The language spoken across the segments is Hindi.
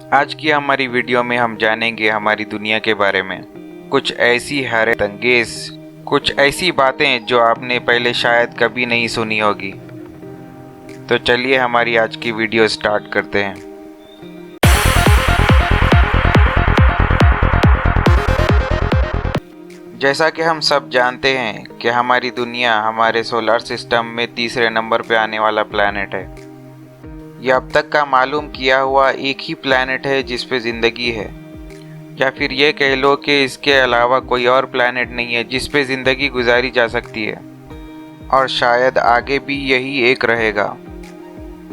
आज की हमारी वीडियो में हम जानेंगे हमारी दुनिया के बारे में। कुछ ऐसी हैरत अंगेज, कुछ ऐसी बातें जो आपने पहले शायद कभी नहीं सुनी होगी। तो चलिए हमारी आज की वीडियो स्टार्ट करते हैं। जैसा कि हम सब जानते हैं कि हमारी दुनिया हमारे सोलर सिस्टम में तीसरे नंबर पे आने वाला प्लैनेट है। यह अब तक का मालूम किया हुआ एक ही प्लैनेट है जिस पे ज़िंदगी है, या फिर ये कह लो कि इसके अलावा कोई और प्लैनेट नहीं है जिस पे ज़िंदगी गुजारी जा सकती है, और शायद आगे भी यही एक रहेगा।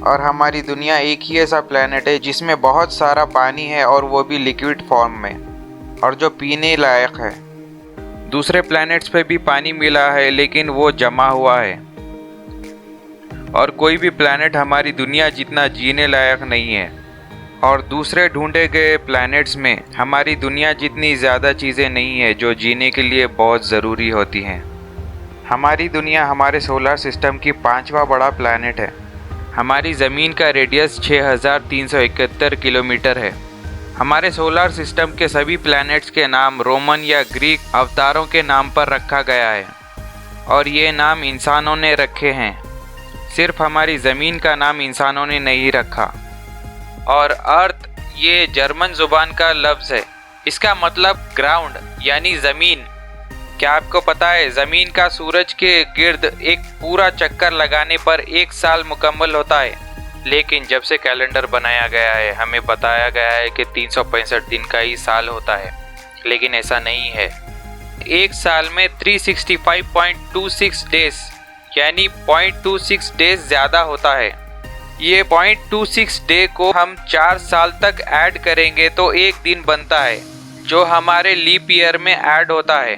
और हमारी दुनिया एक ही ऐसा प्लैनेट है जिसमें बहुत सारा पानी है, और वो भी लिक्विड फॉर्म में, और जो पीने लायक है। दूसरे प्लैनेट्स पे भी पानी मिला है लेकिन वो जमा हुआ है, और कोई भी प्लैनेट हमारी दुनिया जितना जीने लायक नहीं है। और दूसरे ढूंढे गए प्लैनेट्स में हमारी दुनिया जितनी ज़्यादा चीज़ें नहीं है जो जीने के लिए बहुत ज़रूरी होती हैं। हमारी दुनिया हमारे सोलर सिस्टम की 5वां बड़ा प्लैनेट है। हमारी ज़मीन का रेडियस 6371 किलोमीटर है। हमारे सोलर सिस्टम के सभी प्लैनेट्स के नाम रोमन या ग्रीक अवतारों के नाम पर रखा गया है, और ये नाम इंसानों ने रखे हैं। सिर्फ हमारी ज़मीन का नाम इंसानों ने नहीं रखा। और अर्थ ये जर्मन ज़ुबान का लफ्ज़ है। इसका मतलब ग्राउंड यानी ज़मीन। क्या आपको पता है ज़मीन का सूरज के गिर्द एक पूरा चक्कर लगाने पर 1 साल मुकम्मल होता है, लेकिन जब से कैलेंडर बनाया गया है हमें बताया गया है कि 365 दिन का ही साल होता है, लेकिन ऐसा नहीं है। एक साल में 365.26 डेज यानी 0.26 डेज ज़्यादा होता है। ये 0.26 डे को हम 4 साल तक ऐड करेंगे तो एक दिन बनता है, जो हमारे लीप ईयर में ऐड होता है,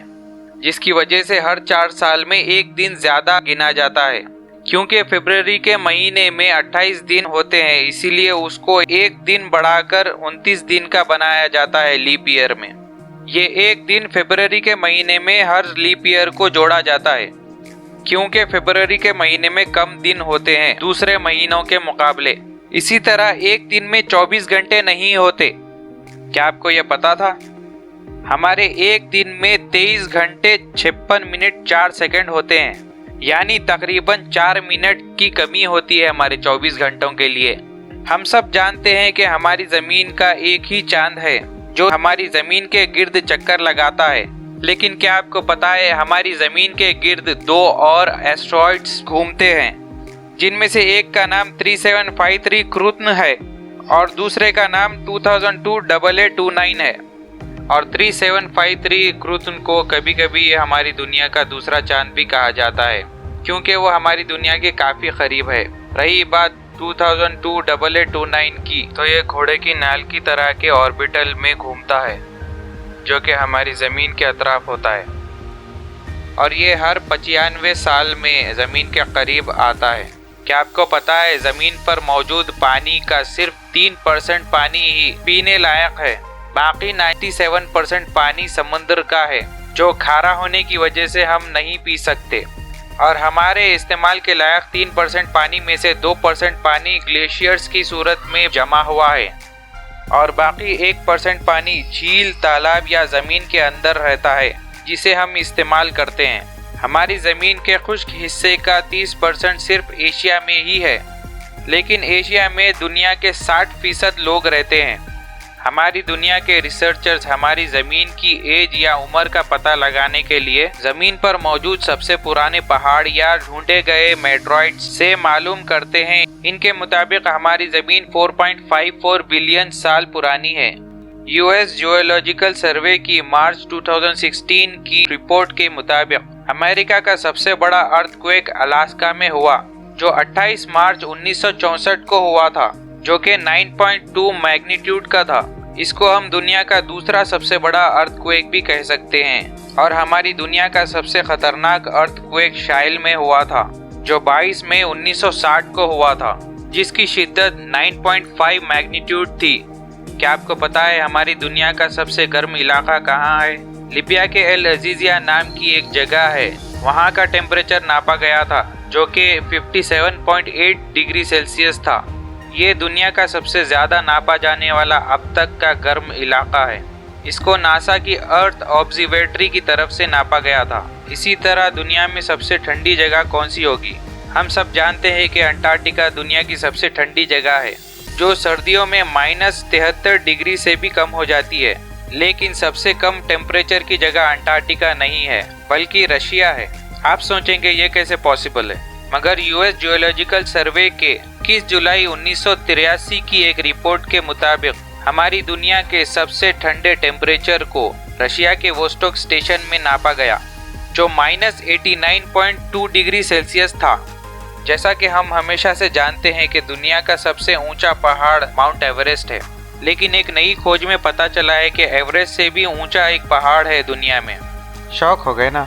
जिसकी वजह से हर 4 साल में एक दिन ज़्यादा गिना जाता है। क्योंकि फरवरी के महीने में 28 दिन होते हैं, इसीलिए उसको एक दिन बढ़ाकर 29 दिन का बनाया जाता है लीप ईयर में। ये एक दिन फरवरी के महीने में हर लीप ईयर को जोड़ा जाता है, क्योंकि फरवरी के महीने में कम दिन होते हैं दूसरे महीनों के मुकाबले। इसी तरह एक दिन में 24 घंटे नहीं होते। क्या आपको यह पता था? हमारे एक दिन में 23 घंटे 56 मिनट 4 सेकंड होते हैं, यानी तकरीबन 4 मिनट की कमी होती है हमारे 24 घंटों के लिए। हम सब जानते हैं कि हमारी ज़मीन का एक ही चांद है जो हमारी ज़मीन के गिर्द चक्कर लगाता है, लेकिन क्या आपको पता है हमारी ज़मीन के गिर्द 2 और एस्ट्रॉइड्स घूमते हैं, जिनमें से एक का नाम 3753 क्रुत्न है और दूसरे का नाम 2002 है। और 3753 क्रुत्न को कभी कभी हमारी दुनिया का दूसरा चांद भी कहा जाता है, क्योंकि वो हमारी दुनिया के काफ़ी करीब है। रही बात 2002 की, तो ये घोड़े की नाल की तरह के ऑर्बिटल में घूमता है, जो कि हमारी ज़मीन के अतराफ होता है, और ये हर 95 साल में ज़मीन के करीब आता है। क्या आपको पता है ज़मीन पर मौजूद पानी का सिर्फ 3% पानी ही पीने लायक है, बाकी 97% पानी समुद्र का है, जो खारा होने की वजह से हम नहीं पी सकते। और हमारे इस्तेमाल के लायक 3% पानी में से 2% पानी ग्लेशियर्स की सूरत में जमा हुआ है, और बाकी 1% पानी झील, तालाब या ज़मीन के अंदर रहता है, जिसे हम इस्तेमाल करते हैं। हमारी ज़मीन के खुश्क हिस्से का 30% सिर्फ एशिया में ही है, लेकिन एशिया में दुनिया के 60% लोग रहते हैं। हमारी दुनिया के रिसर्चर्स हमारी ज़मीन की एज या उम्र का पता लगाने के लिए ज़मीन पर मौजूद सबसे पुराने पहाड़ या ढूंढे गए मेट्रॉइड्स से मालूम करते हैं। इनके मुताबिक हमारी ज़मीन 4.54 बिलियन साल पुरानी है। यूएस जियोलॉजिकल सर्वे की मार्च 2016 की रिपोर्ट के मुताबिक अमेरिका का सबसे बड़ा अर्थक्वेक अलास्का में हुआ, जो 28 मार्च 1964 को हुआ था, जो कि 9.2 मैग्नीट्यूड का था। इसको हम दुनिया का दूसरा सबसे बड़ा अर्थक्वेक भी कह सकते हैं। और हमारी दुनिया का सबसे खतरनाक अर्थक्वेक शाइल में हुआ था, जो 22 मई 1960 को हुआ था, जिसकी शिद्दत 9.5 मैग्नीट्यूड थी। क्या आपको पता है हमारी दुनिया का सबसे गर्म इलाका कहाँ है? लीबिया के एल अजीजिया नाम की एक जगह है। वहाँ का टेम्परेचर नापा गया था, जो कि 57.8 डिग्री सेल्सियस था। ये दुनिया का सबसे ज़्यादा नापा जाने वाला अब तक का गर्म इलाका है। इसको नासा की अर्थ ऑब्जर्वेटरी की तरफ से नापा गया था। इसी तरह दुनिया में सबसे ठंडी जगह कौन सी होगी? हम सब जानते हैं कि अंटार्कटिका दुनिया की सबसे ठंडी जगह है, जो सर्दियों में -73 डिग्री से भी कम हो जाती है। लेकिन सबसे कम टेम्परेचर की जगह अंटार्कटिका नहीं है, बल्कि रशिया है। आप सोचेंगे ये कैसे पॉसिबल है, मगर यूएस जियोलॉजिकल सर्वे के 21 जुलाई 1983 की एक रिपोर्ट के मुताबिक हमारी दुनिया के सबसे ठंडे टेम्परेचर को रशिया के वोस्टोक स्टेशन में नापा गया, जो -89.2 डिग्री सेल्सियस था। जैसा कि हम हमेशा से जानते हैं कि दुनिया का सबसे ऊंचा पहाड़ माउंट एवरेस्ट है, लेकिन एक नई खोज में पता चला है कि एवरेस्ट से भी ऊंचा एक पहाड़ है दुनिया में। शौक हो गए ना?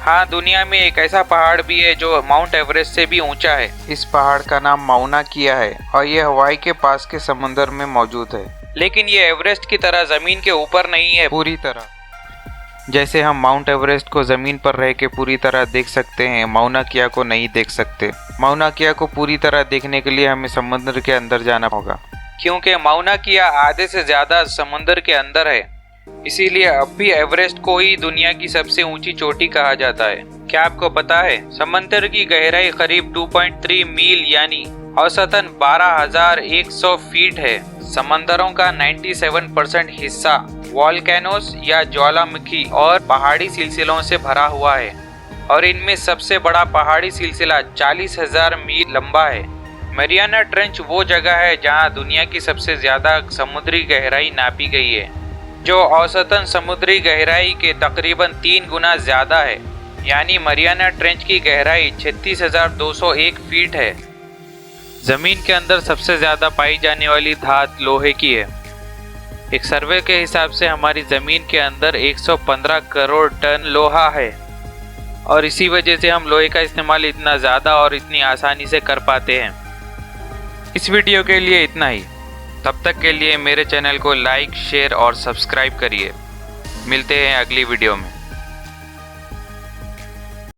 हाँ, दुनिया में एक ऐसा पहाड़ भी है जो माउंट एवरेस्ट से भी ऊंचा है। इस पहाड़ का नाम माउना किया है और ये हवाई के पास के समुद्र में मौजूद है। लेकिन ये एवरेस्ट की तरह जमीन के ऊपर नहीं है पूरी तरह। जैसे हम माउंट एवरेस्ट को जमीन पर रह के पूरी तरह देख सकते हैं, माउना किया को नहीं देख सकते। माउना किया को पूरी तरह देखने के लिए हमें समुद्र के अंदर जाना होगा, क्योंकि माउना किया आधे से ज्यादा समुद्र के अंदर है। इसीलिए अब भी एवरेस्ट को ही दुनिया की सबसे ऊंची चोटी कहा जाता है। क्या आपको पता है, समुद्र की गहराई करीब 2.3 मील यानी औसतन 12,100 फीट है। समंदरों का 97% हिस्सा वॉल्केनोस या ज्वालामुखी और पहाड़ी सिलसिलों से भरा हुआ है, और इनमें सबसे बड़ा पहाड़ी सिलसिला 40,000 मील लंबा है। मैरियाना ट्रेंच वो जगह है जहां दुनिया की सबसे ज्यादा समुद्री गहराई नापी गई है, जो औसतन समुद्री गहराई के तकरीबन 3 गुना ज्यादा है। यानी मैरियाना ट्रेंच की गहराई 36,201 फीट है। जमीन के अंदर सबसे ज्यादा पाई जाने वाली धात लोहे की है। एक सर्वे के हिसाब से हमारी जमीन के अंदर 115 करोड़ टन लोहा है, और इसी वजह से हम लोहे का इस्तेमाल इतना ज़्यादा और इतनी आसानी से कर पाते हैं। इस वीडियो के लिए इतना ही। तब तक के लिए मेरे चैनल को लाइक, शेयर और सब्सक्राइब करिए। मिलते हैं अगली वीडियो में।